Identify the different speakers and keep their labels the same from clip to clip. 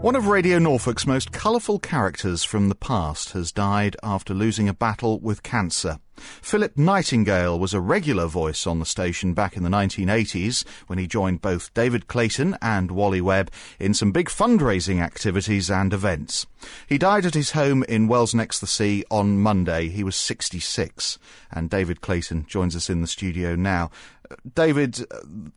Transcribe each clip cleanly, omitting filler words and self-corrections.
Speaker 1: One of Radio Norfolk's most colourful characters from the past has died after losing a battle with cancer. Philip Nightingale was a regular voice on the station back in the 1980s when he joined both David Clayton and Wally Webb in some big fundraising activities and events. He died at his home in Wells next the Sea on Monday. He was 66, and David Clayton joins us in the studio now. David,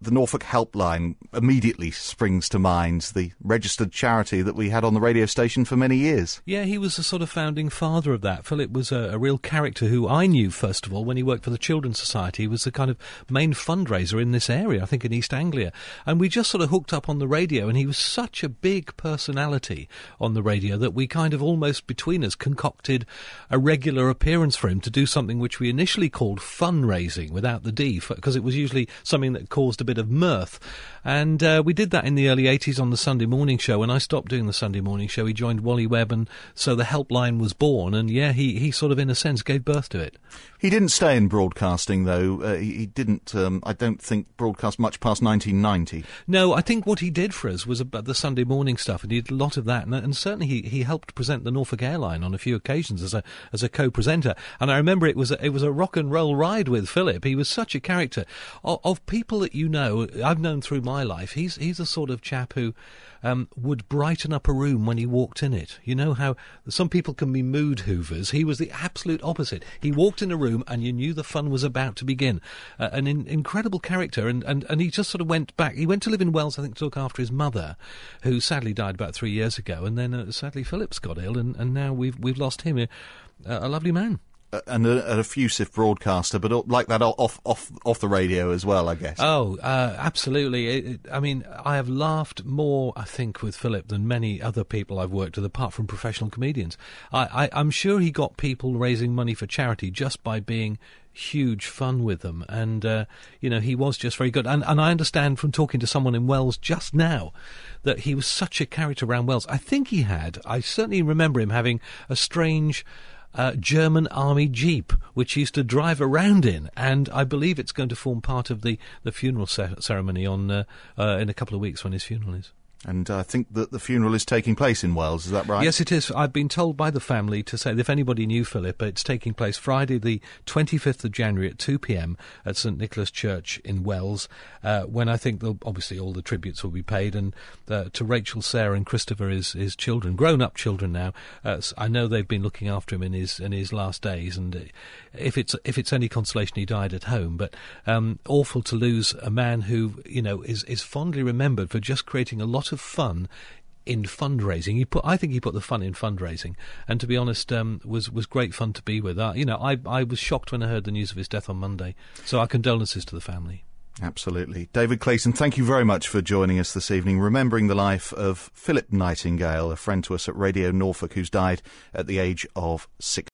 Speaker 1: the Norfolk Helpline immediately springs to mind, the registered charity that we had on the radio station for many years.
Speaker 2: Yeah, he was the sort of founding father of that. Philip was a real character who I knew, first of all, when he worked for the Children's Society. He was the kind of main fundraiser in this area, I think in East Anglia. And we just sort of hooked up on the radio, and he was such a big personality on the radio that we kind of almost between us concocted a regular appearance for him to do something which we initially called fundraising, without the D, because it was usually something that caused a bit of mirth. And we did that in the early 80s on the Sunday morning show. When I stopped doing the Sunday morning show, he joined Wally Webb, and so the Helpline was born. And yeah, he sort of, in a sense, gave birth to it.
Speaker 1: He didn't stay in broadcasting, though. He didn't, I don't think, broadcast much past 1990.
Speaker 2: No, I think what he did for us was about the Sunday morning stuff, and he did a lot of that. And certainly he helped present the Norfolk Airline on a few occasions as a co-presenter. And I remember it was a rock and roll ride with Philip. He was such a character. Of people that you know, I've known through my life, he's the sort of chap who would brighten up a room when he walked in it. You know how some people can be mood hoovers. He was the absolute opposite. He walked in a room and you knew the fun was about to begin. An incredible character, and he just sort of went back. He went to live in Wales, I think, to look after his mother, who sadly died about 3 years ago, and then sadly Philip's got ill, and now we've lost him. A lovely man.
Speaker 1: And an effusive broadcaster, but like that off the radio as well, I guess.
Speaker 2: Oh, absolutely. I mean, I have laughed more, I think, with Philip than many other people I've worked with, apart from professional comedians. I'm sure he got people raising money for charity just by being huge fun with them, and he was just very good. And I understand from talking to someone in Wells just now that he was such a character around Wells. I certainly remember him having a strange German army jeep which he used to drive around in, and I believe it's going to form part of the funeral ceremony in a couple of weeks when his funeral is.
Speaker 1: And I think that the funeral is taking place in Wells, is that right?
Speaker 2: Yes, it is. I've been told by the family to say that if anybody knew Philip, it's taking place Friday the 25th of January at 2 p.m. at St Nicholas Church in Wells, when I think obviously all the tributes will be paid, and to Rachel, Sarah and Christopher, his children, grown-up children now. I know they've been looking after him in his last days, and if it's any consolation, he died at home. But awful to lose a man who, is fondly remembered for just creating a lot of fun in fundraising. I think he put the fun in fundraising, and to be honest, was great fun to be with. I was shocked when I heard the news of his death on Monday, so our condolences to the family.
Speaker 1: Absolutely. David Clayton, thank you very much for joining us this evening, remembering the life of Philip Nightingale, a friend to us at Radio Norfolk who's died at the age of 60.